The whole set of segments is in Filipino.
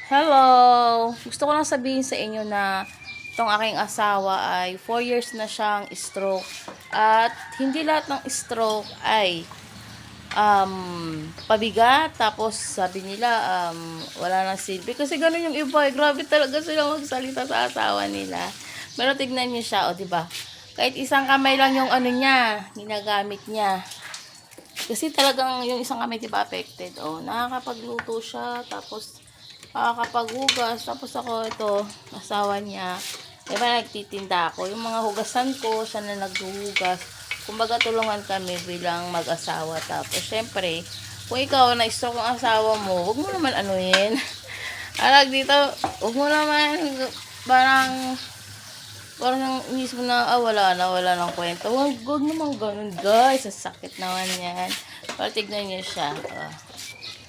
Hello! Gusto ko lang sabihin sa inyo na itong aking asawa ay 4 years na siyang stroke. At hindi lahat ng stroke ay pabigat. Tapos sabi nila wala nang silbi. Kasi ganun yung iba. Grabe talaga sila magsalita sa asawa nila. Pero tignan niyo siya, o diba? Kahit isang kamay lang yung ano niya, ginagamit niya. Kasi talagang yung isang kamay diba affected. O, nakakapagluto siya. Tapos nakakapaghugas. Tapos ako ito, asawa niya. Diba nagtitinda ako. Yung mga hugasan ko, siya na naghuhugas. Kumbaga tulungan kami bilang mag-asawa. Tapos syempre, kung ikaw na-stroke ang asawa mo, huwag mo naman anuhin. Alag dito, huwag mo naman parang inisip mo na, wala ng kwento. Huwag naman ganun, guys. Sasakit naman yan. Pero tignan niyo siya.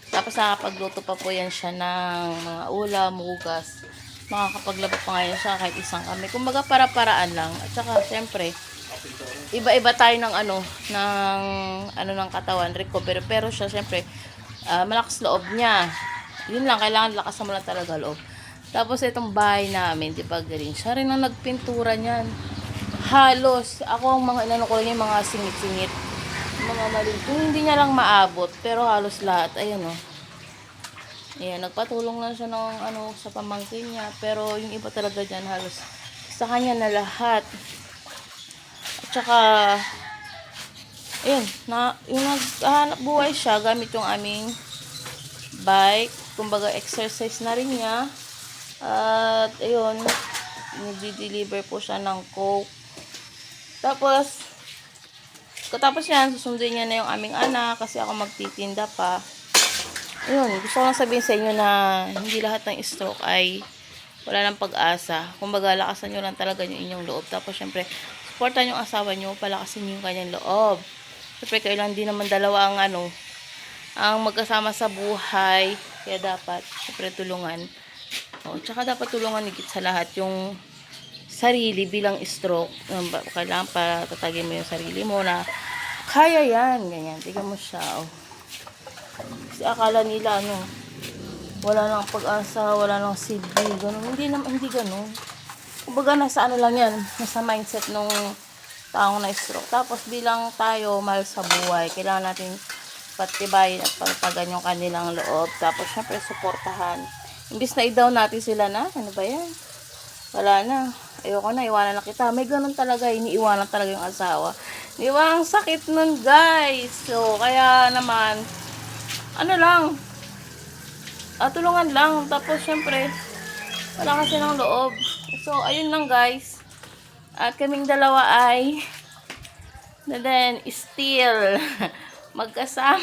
Tapos nakakapagluto pa po yan siya ng mga ulam, hugas. Makakapaglaba pa ngayon siya kahit isang kami. Kumbaga para-paraan lang. At saka, syempre, iba-iba tayo ng ng katawan, recover. Pero siya, syempre, malakas loob niya. Yun lang, kailangan lakasan mo lang talaga loob. Tapos itong bahay namin, di ba galing? Siya rin ang nagpintura niyan. Halos, ako ang mga inano ko lang yung mga singit-singit. Mga maliit. Kung hindi niya lang maabot, pero halos lahat. Ayan o. Ayan, nagpatulong lang siya ng sa pamangkin niya. Pero yung iba talaga dyan, halos sa kanya na lahat. At saka, ayun, yung naghahanap buhay siya gamit yung aming bike. Kumbaga, exercise na rin niya. At, ayun, nag-deliver po siya ng Coke. Tapos yan, susundin niya na yung aming anak kasi ako magtitinda pa. Ayun, gusto ko lang sabihin sa inyo na hindi lahat ng stroke ay wala ng pag-asa. Kumbaga, lakasan nyo lang talaga yung inyong loob. Tapos, syempre, supportan yung asawa nyo, palakasin nyo yung kanyang loob. Syempre, kayo lang din naman dalawa ang magkasama sa buhay. Kaya dapat, syempre, tulungan. Tsaka dapat tulungan higit sa lahat yung sarili bilang stroke. Kailangan para tatagin mo yung sarili mo na kaya yan, ganyan. Tignan mo siya, Kasi akala nila, wala nang pag-asa, wala nang silbi, ganun. Hindi ganun. Kumbaga, nasa lang yan, nasa mindset nung taong na stroke. Tapos, bilang tayo, mahal sa buhay, kailangan natin patibayin at pagpagan yung kanilang loob. Tapos, syempre, suportahan. Imbis na i-down natin sila na, ano ba yan? Wala na. Ayoko na, iwanan na kita. May ganun talaga, iniiwanan talaga yung asawa. Di ba? Ang sakit nun, guys. So, kaya naman, tulungan lang. Tapos, syempre, wala kasi ng loob. So, ayun lang, guys. At kaming dalawa ay, and then, still, magkasama.